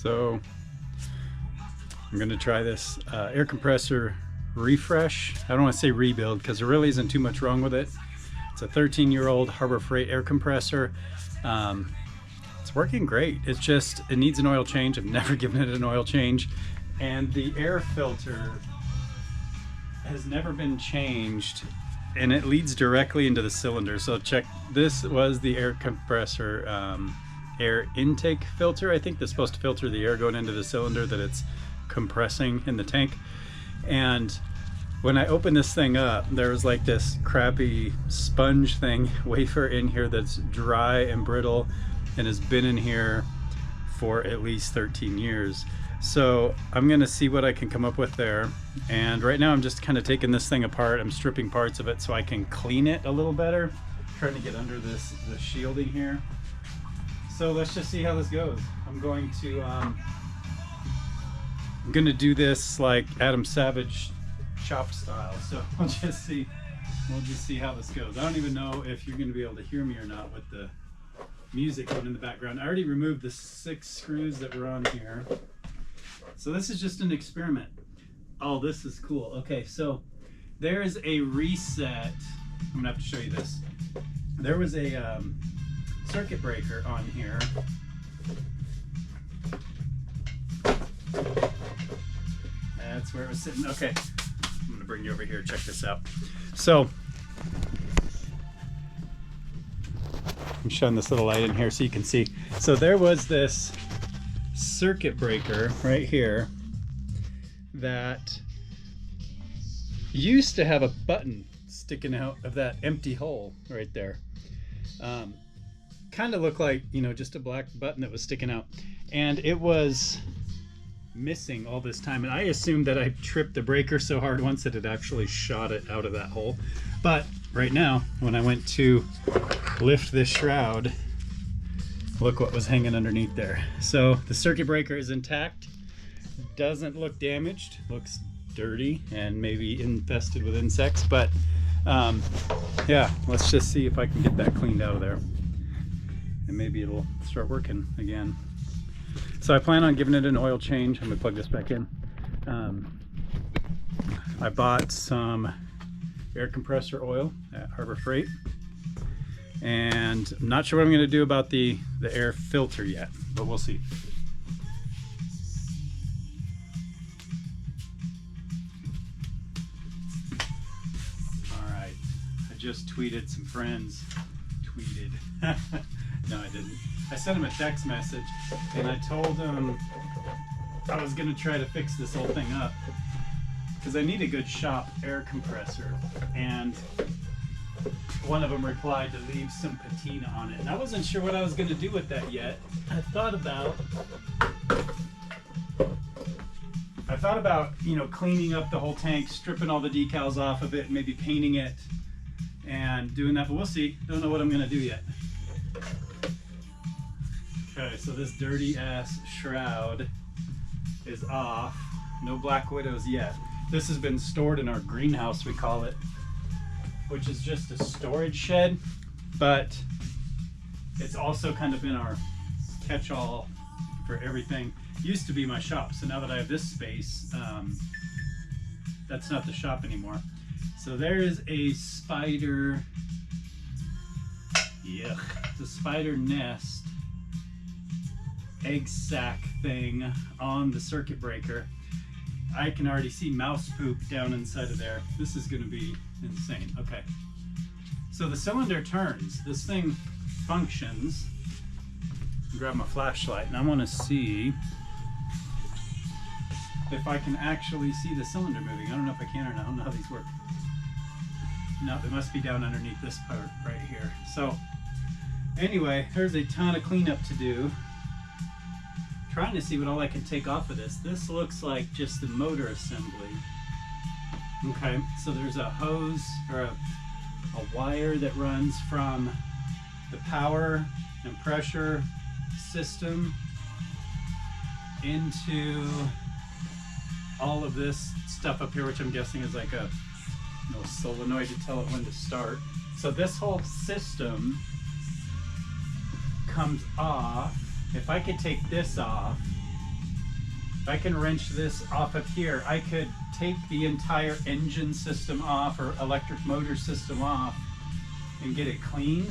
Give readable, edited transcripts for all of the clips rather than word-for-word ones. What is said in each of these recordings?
So I'm going to try this air compressor refresh. I don't want to say rebuild because there really isn't too much wrong with it. It's a 13-year-old Harbor Freight air compressor. It's working great. It's just, it needs an oil change. I've never given it an oil change. And the air filter has never been changed, and it leads directly into the cylinder. So check, this was the air compressor air intake filter. I think that's supposed to filter the air going into the cylinder that it's compressing in the tank. And when I opened this thing up, there was like this crappy sponge thing, wafer in here that's dry and brittle and has been in here for at least 13 years. So I'm gonna see what I can come up with there. And right now I'm just kind of taking this thing apart. I'm stripping parts of it so I can clean it a little better. Trying to get under the shielding here. So let's just see how this goes. I'm gonna do this like Adam Savage chop style. So we'll just see how this goes. I don't even know if you're gonna be able to hear me or not with the music going in the background. I already removed the 6 screws that were on here. So this is just an experiment. Oh, this is cool. Okay, so there is a reset. I'm gonna have to show you this. There was a circuit breaker on here. That's where it was sitting. Okay, I'm gonna bring you over here. Check this out. So I'm showing this little light in here so you can see. So there was this circuit breaker right here that used to have a button sticking out of that empty hole right there. Kind of looked like, you know, just a black button that was sticking out, and it was missing all this time, and I assumed that I tripped the breaker so hard once that it actually shot it out of that hole. But right now, when I went to lift this shroud, look what was hanging underneath there. So the circuit breaker is intact, doesn't look damaged, looks dirty and maybe infested with insects, but yeah, let's just see if I can get that cleaned out of there, and maybe it'll start working again. So I plan on giving it an oil change. I'm gonna plug this back in. I bought some air compressor oil at Harbor Freight, and I'm not sure what I'm going to do about the air filter yet, but we'll see. All right, I just tweeted some friends. No, I didn't. I sent them a text message, and I told them I was going to try to fix this whole thing up because I need a good shop air compressor, and one of them replied to leave some patina on it, and I wasn't sure what I was going to do with that yet. I thought about, you know, cleaning up the whole tank, stripping all the decals off of it, maybe painting it and doing that, but we'll see. Don't know what I'm going to do yet. Okay, so this dirty ass shroud is off. No black widows yet. This has been stored in our greenhouse, we call it, which is just a storage shed, but it's also kind of been our catch-all for everything. It used to be my shop, so now that I have this space, that's not the shop anymore. So there is a spider, yuck, it's a spider nest egg sac thing on the circuit breaker. I can already see mouse poop down inside of there. This is going to be insane. Okay, so the cylinder turns. This thing functions. Grab my flashlight, and I want to see if I can actually see the cylinder moving. I don't know if I can or not. I don't know how these work. No, they must be down underneath this part right here. So anyway, there's a ton of cleanup to do. Trying to see what all I can take off of this. This looks like just the motor assembly. Okay, so there's a hose or a wire that runs from the power and pressure system into all of this stuff up here, which I'm guessing is like a solenoid to tell it when to start. So this whole system comes off. If I could take this off, I can wrench this off of here. I could take the entire engine system off or electric motor system off and get it clean,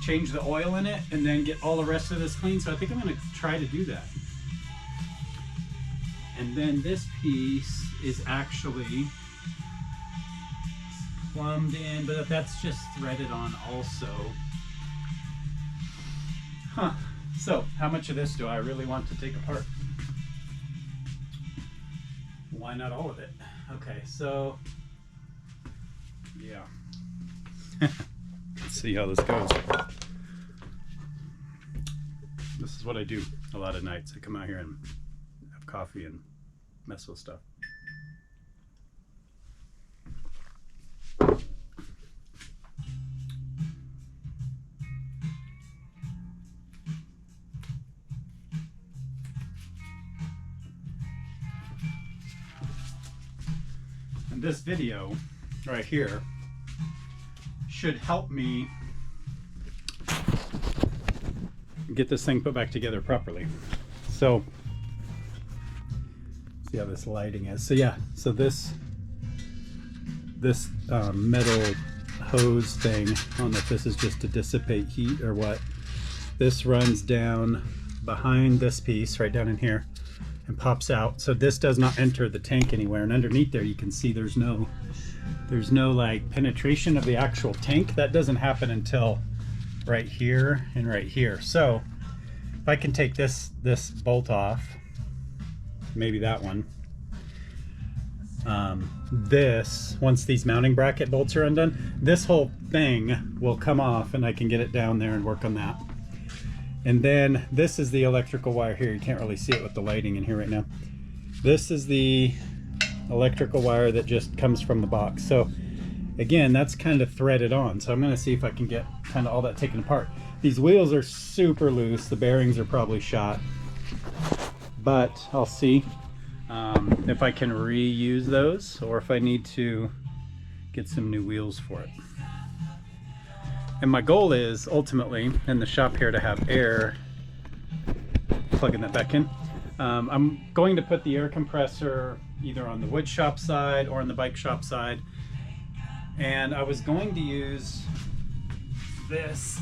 change the oil in it, and then get all the rest of this clean. So I think I'm gonna try to do that. And then this piece is actually plumbed in, but that's just threaded on also. Huh. So how much of this do I really want to take apart? Why not all of it? Okay, so yeah. Let's see how this goes. This is what I do a lot of nights. I come out here and have coffee and mess with stuff. This video right here should help me get this thing put back together properly. So see how this lighting is. So yeah, so this metal hose thing, I don't know if this is just to dissipate heat or what. This runs down behind this piece right down in here and pops out, so this does not enter the tank anywhere. And underneath there you can see there's no like penetration of the actual tank. That doesn't happen until right here and right here. So if I can take this bolt off, maybe that one, this, once these mounting bracket bolts are undone, this whole thing will come off and I can get it down there and work on that. And then this is the electrical wire here. You can't really see it with the lighting in here right now. This is the electrical wire that just comes from the box. So again, that's kind of threaded on. So I'm gonna see if I can get kind of all that taken apart. These wheels are super loose. The bearings are probably shot, but I'll see if I can reuse those or if I need to get some new wheels for it. And my goal is ultimately in the shop here to have air, plugging that back in. I'm going to put the air compressor either on the wood shop side or on the bike shop side. And I was going to use this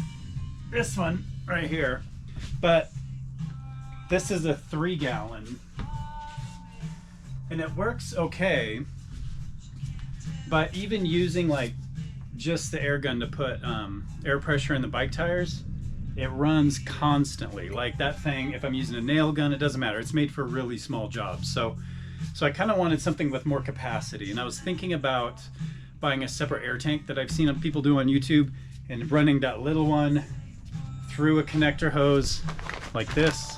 one right here, but this is a 3-gallon and it works okay. But even using like just the air gun to put air pressure in the bike tires, it runs constantly. Like that thing, if I'm using a nail gun, it doesn't matter. It's made for really small jobs. So I kind of wanted something with more capacity, and I was thinking about buying a separate air tank that I've seen people do on YouTube and running that little one through a connector hose like this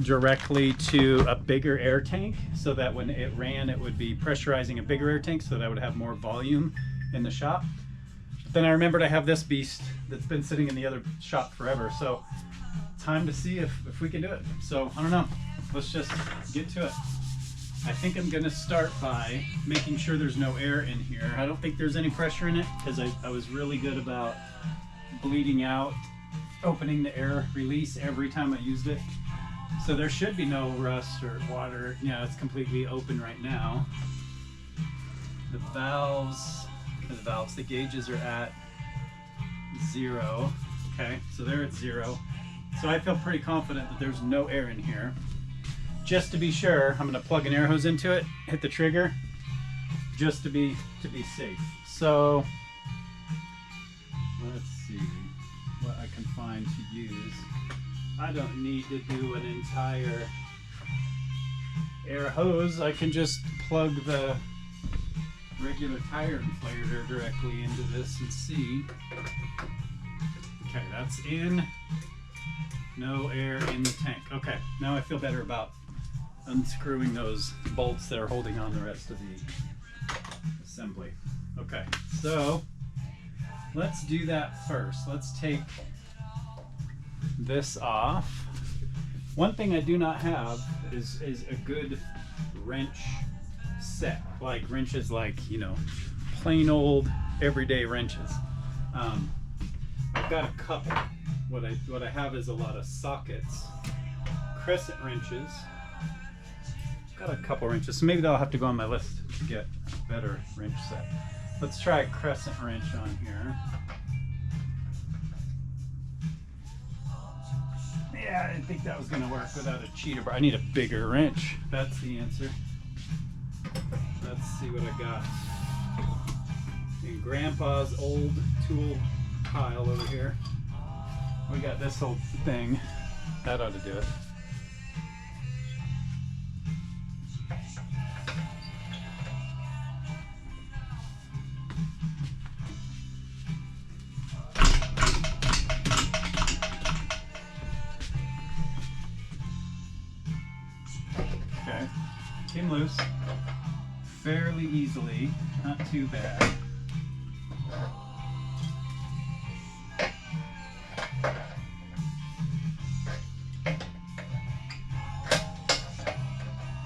directly to a bigger air tank, so that when it ran it would be pressurizing a bigger air tank so that I would have more volume in the shop. But then I remembered I have this beast that's been sitting in the other shop forever, so time to see if we can do it. So I don't know, let's just get to it. I think I'm gonna start by making sure there's no air in here. I don't think there's any pressure in it because I was really good about bleeding out, opening the air release every time I used it. So there should be no rust or water. Yeah, it's completely open right now. The gauges are at 0. Okay, so they're at 0. So I feel pretty confident that there's no air in here. Just to be sure, I'm gonna plug an air hose into it, hit the trigger, just to be safe. So let's see what I can find to use. I don't need to do an entire air hose. I can just plug the regular tire inflator directly into this and see. Okay, that's in. No air in the tank. Okay, now I feel better about unscrewing those bolts that are holding on the rest of the assembly. Okay, so let's do that first. Let's take this off. One thing I do not have is a good wrench set, like wrenches, like, you know, plain old everyday wrenches. I've got a couple. What I have is a lot of sockets, crescent wrenches, got a couple wrenches, so maybe that'll have to go on my list to get a better wrench set. Let's try a crescent wrench on here. Yeah, I didn't think that was gonna work without a cheater bar. I need a bigger wrench. That's the answer. Let's see what I got. In Grandpa's old tool pile over here, we got this old thing. That ought to do it. Okay, came loose fairly easily, not too bad.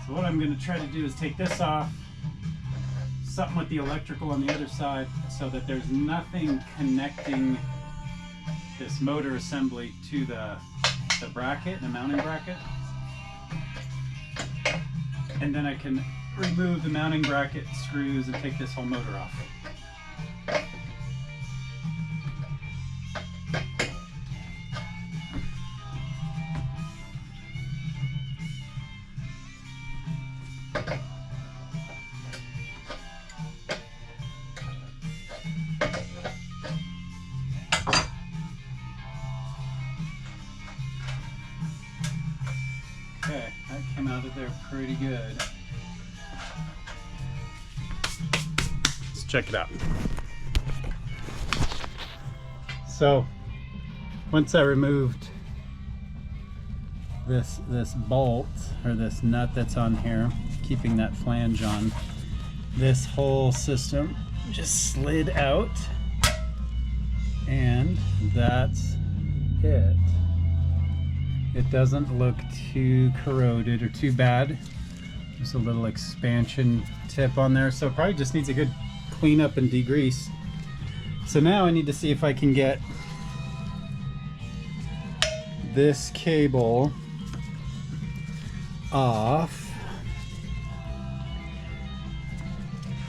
So what I'm going to try to do is take this off, something with the electrical on the other side, so that there's nothing connecting this motor assembly to the bracket, the mounting bracket. And then I can remove the mounting bracket screws and take this whole motor off. Okay, that came out of there pretty good. Let's check it out. So, once I removed this bolt, or this nut that's on here, keeping that flange on, this whole system just slid out, and that's it. It doesn't look too corroded or too bad. Just a little expansion tip on there, so it probably just needs a good cleanup and degrease. So now I need to see if I can get this cable off,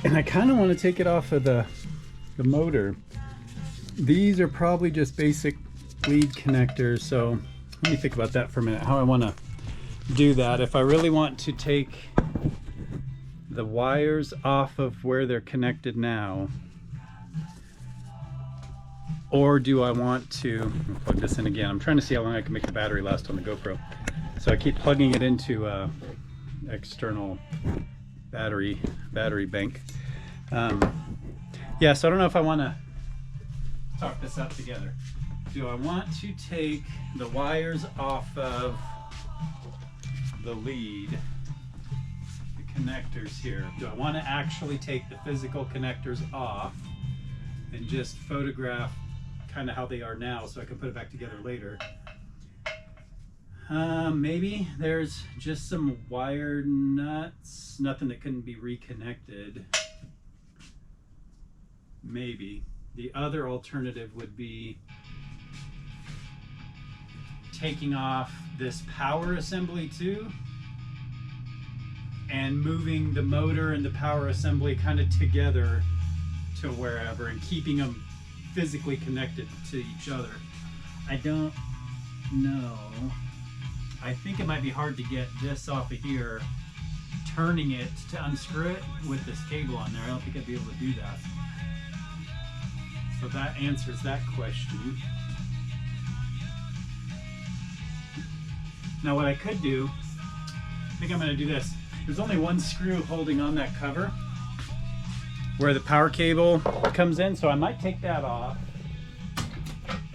and I kind of want to take it off of the motor. These are probably just basic lead connectors, so let me think about that for a minute, how I want to do that. If I really want to take the wires off of where they're connected now, or do I want to plug this in again? I'm trying to see how long I can make the battery last on the GoPro. So I keep plugging it into external battery bank. Yeah, so I don't know if I want to talk this out together. Do I want to take the wires off of the lead, the connectors here? Do I want to actually take the physical connectors off and just photograph kind of how they are now so I can put it back together later? Maybe there's just some wire nuts, nothing that couldn't be reconnected. Maybe. The other alternative would be taking off this power assembly too and moving the motor and the power assembly kind of together to wherever and keeping them physically connected to each other. I don't know. I think it might be hard to get this off of here, turning it to unscrew it with this cable on there. I don't think I'd be able to do that. So that answers that question. Now what I could do, I think I'm going to do this. There's only one screw holding on that cover where the power cable comes in, so I might take that off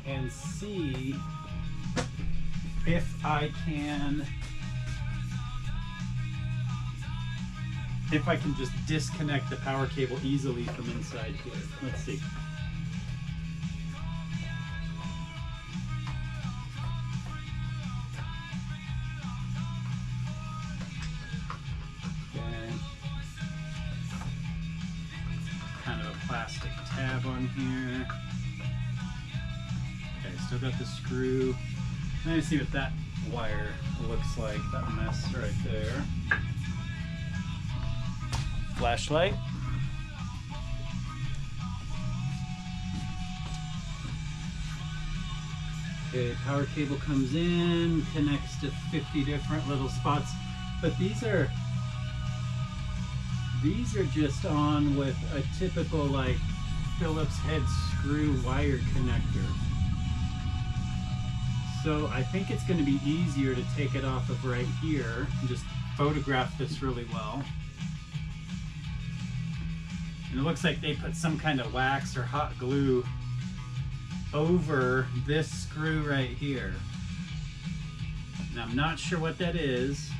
and see if I can just disconnect the power cable easily from inside here. Let's see. Plastic tab on here. Okay, still got the screw. Let me see what that wire looks like, that mess right there. flashlight. Okay, power cable comes in, connects to 50 different little spots, but these are just on with a typical like Phillips head screw wire connector. So I think it's going to be easier to take it off of right here and just photograph this really well. And it looks like they put some kind of wax or hot glue over this screw right here. And I'm not sure what that is,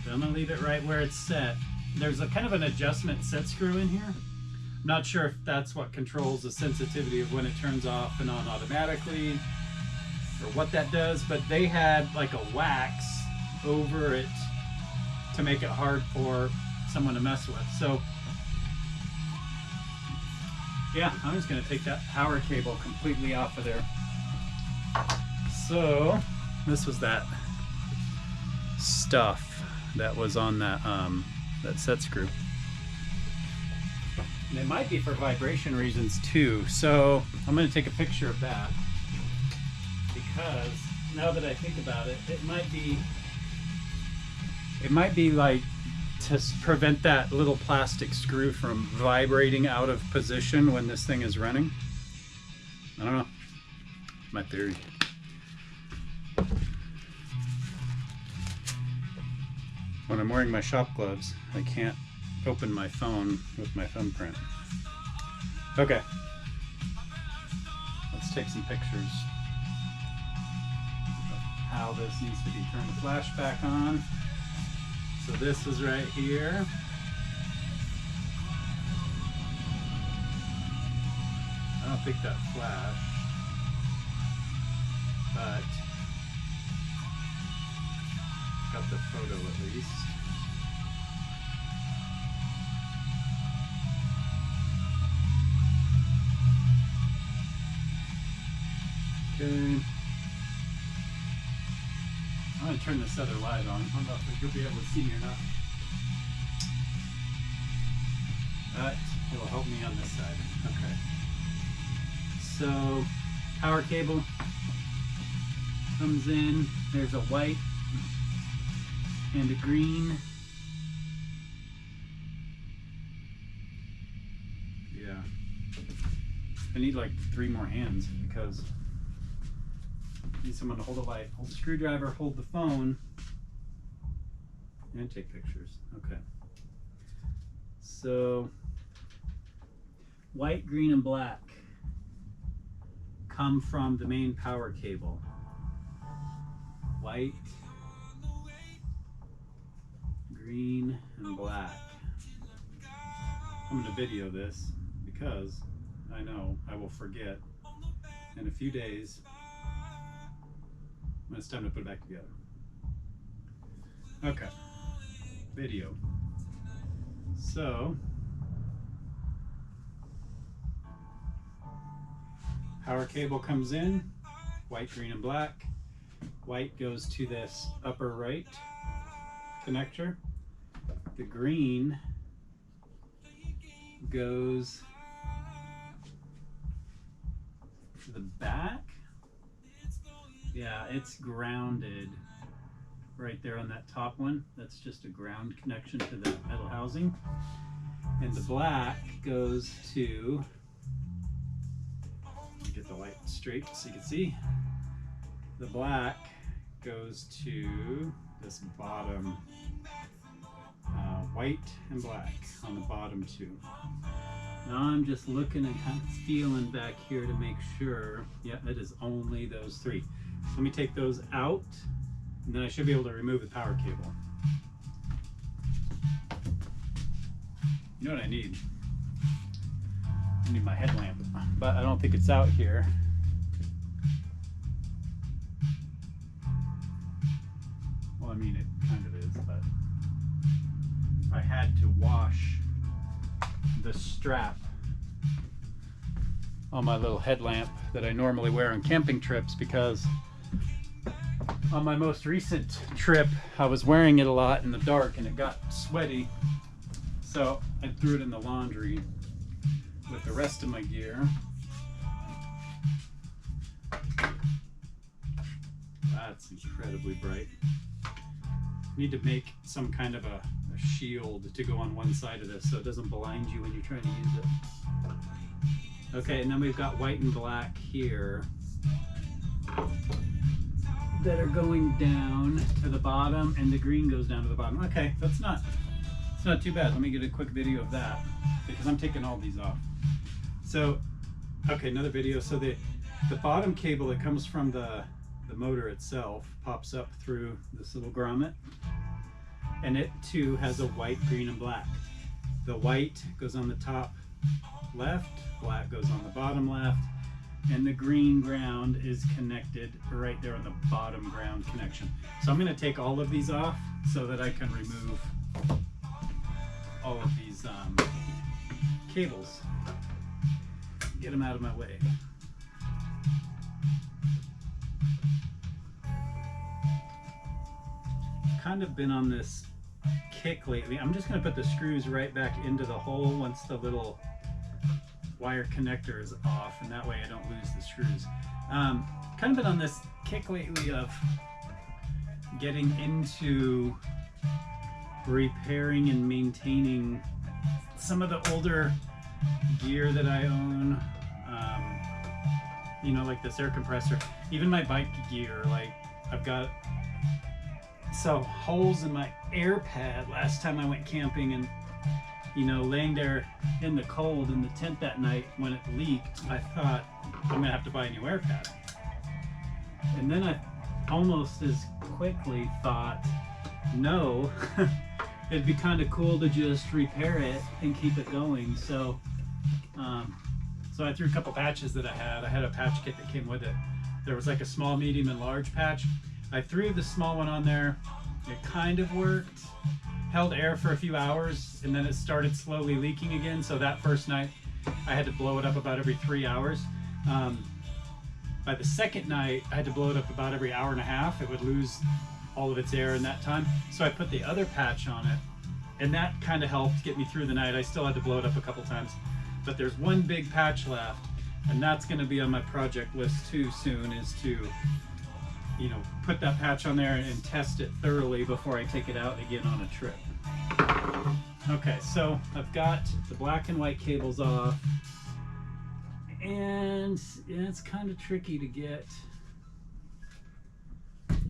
but I'm gonna leave it right where it's set. There's a kind of an adjustment set screw in here. I'm not sure if that's what controls the sensitivity of when it turns off and on automatically, or what that does, but they had like a wax over it to make it hard for someone to mess with. So yeah, I'm just going to take that power cable completely off of there. So this was that stuff that was on that that set screw. And it might be for vibration reasons too. So I'm going to take a picture of that, because now that I think about it, it might be like to prevent that little plastic screw from vibrating out of position when this thing is running. I don't know. My theory. When I'm wearing my shop gloves, I can't open my phone with my thumbprint. Okay. Let's take some pictures of how this needs to be turned. The flash back on. So this is right here. I don't think that flashed, but got the photo at least. Okay. I'm going to turn this other light on. I don't know if you'll be able to see me or not. But it'll help me on this side. Okay. So, power cable comes in. There's a white and a green. Yeah. I need like 3 more hands because I need someone to hold a light, hold the screwdriver, hold the phone, and take pictures. Okay. So, white, green, and black come from the main power cable. White, green, and black. I'm going to video this because I know I will forget in a few days when it's time to put it back together. Okay, video. So, power cable comes in, white, green, and black. White goes to this upper right connector. The green goes to the back. Yeah, it's grounded right there on that top one. That's just a ground connection to the metal housing. And the black goes to, let me get the light straight so you can see. The black goes to this bottom, white and black on the bottom two. Now I'm just looking and kind of feeling back here to make sure. Yeah, it is only those 3. Let me take those out, and then I should be able to remove the power cable. You know what I need? I need my headlamp, but I don't think it's out here. Well, I mean, it kind of is, but I had to wash the strap on my little headlamp that I normally wear on camping trips, because on my most recent trip I was wearing it a lot in the dark and it got sweaty So I threw it in the laundry with the rest of my gear. That's incredibly bright. Need to make some kind of a shield to go on one side of this so it doesn't blind you when you're trying to use it. Okay, and then we've got white and black here that are going down to the bottom, and the green goes down to the bottom. Okay, it's not too bad. Let me get a quick video of that because I'm taking all these off. So, okay, another video. So the bottom cable that comes from the motor itself pops up through this little grommet, and it too has a white, green, and black. The white goes on the top left, black goes on the bottom left, and the green ground is connected right there on the bottom ground connection. So I'm going to take all of these off so that I can remove all of these cables. Get them out of my way. Kind of been on this kick lately. I'm just going to put the screws right back into the hole once the little wire connector is off, and that way I don't lose the screws. Kind of been on this kick lately of getting into repairing and maintaining some of the older gear that I own. You know, like this air compressor, even my bike gear. Like I've got some holes in my air pad last time I went camping, and you know, laying there in the cold in the tent that night when it leaked, I thought I'm gonna have to buy a new air pad. And then I almost as quickly thought, no, it'd be kind of cool to just repair it and keep it going. So I threw a couple patches that I had a patch kit that came with it. There was like a small, medium, and large patch. I threw the small one on there. It kind of worked, held air for a few hours, and then it started slowly leaking again. So that first night I had to blow it up about every 3 hours. By the second night I had to blow it up about every hour and a half. It would lose all of its air in that time. So I put the other patch on it, and that kind of helped get me through the night. I still had to blow it up a couple times, but there's one big patch left, and that's going to be on my project list too soon, is to, you know, put that patch on there and test it thoroughly before I take it out again on a trip. Okay, so I've got the black and white cables off, and it's kind of tricky to get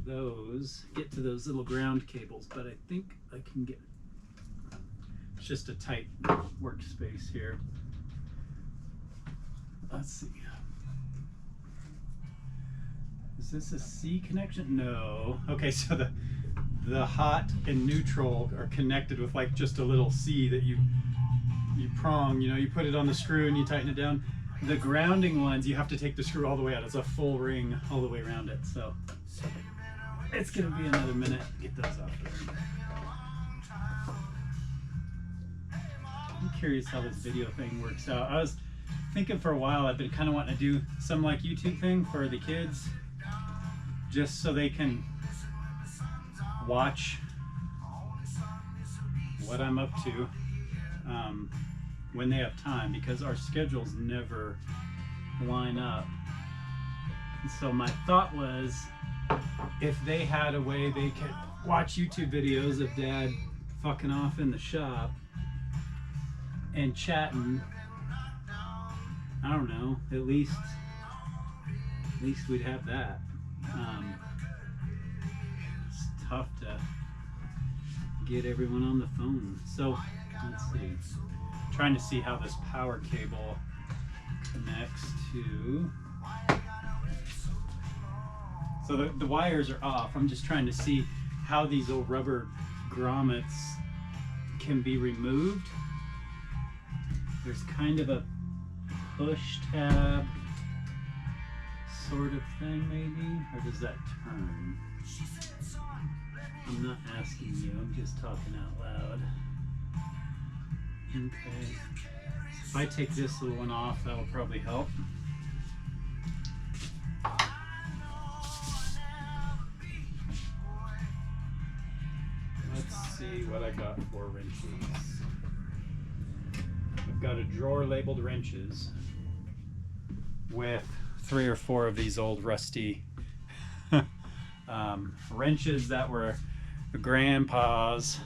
to those little ground cables, but I think I can get, it's just a tight workspace here. Let's see. Is this a C connection? No. Okay, so the hot and neutral are connected with like just a little C that you prong, you know, you put it on the screw and you tighten it down. The grounding ones, you have to take the screw all the way out. It's a full ring all the way around it. So it's gonna be another minute to get those off there. I'm curious how this video thing works out. I was thinking for a while, I've been kind of wanting to do some like YouTube thing for the kids, just so they can watch what I'm up to when they have time, because our schedules never line up. And so my thought was, if they had a way they could watch YouTube videos of Dad fucking off in the shop and chatting, I don't know, at least we'd have that. It's tough to get everyone on the phone. So let's see. Trying to see how this power cable connects to. So the wires are off. I'm just trying to see how these old rubber grommets can be removed. There's kind of a push tab sort of thing, maybe, or does that turn? I'm not asking you, I'm just talking out loud. Okay, if I take this little one off, that will probably help. Let's see what I got for wrenches. got a drawer labeled wrenches with 3 or 4 of these old rusty wrenches that were grandpa's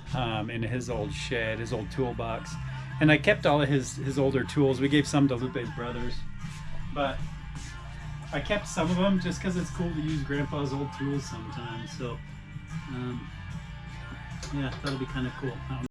in his old shed, his old toolbox. And I kept all of his older tools. We gave some to Lupe's brothers, but I kept some of them just because it's cool to use grandpa's old tools sometimes. So yeah, that'll be kind of cool.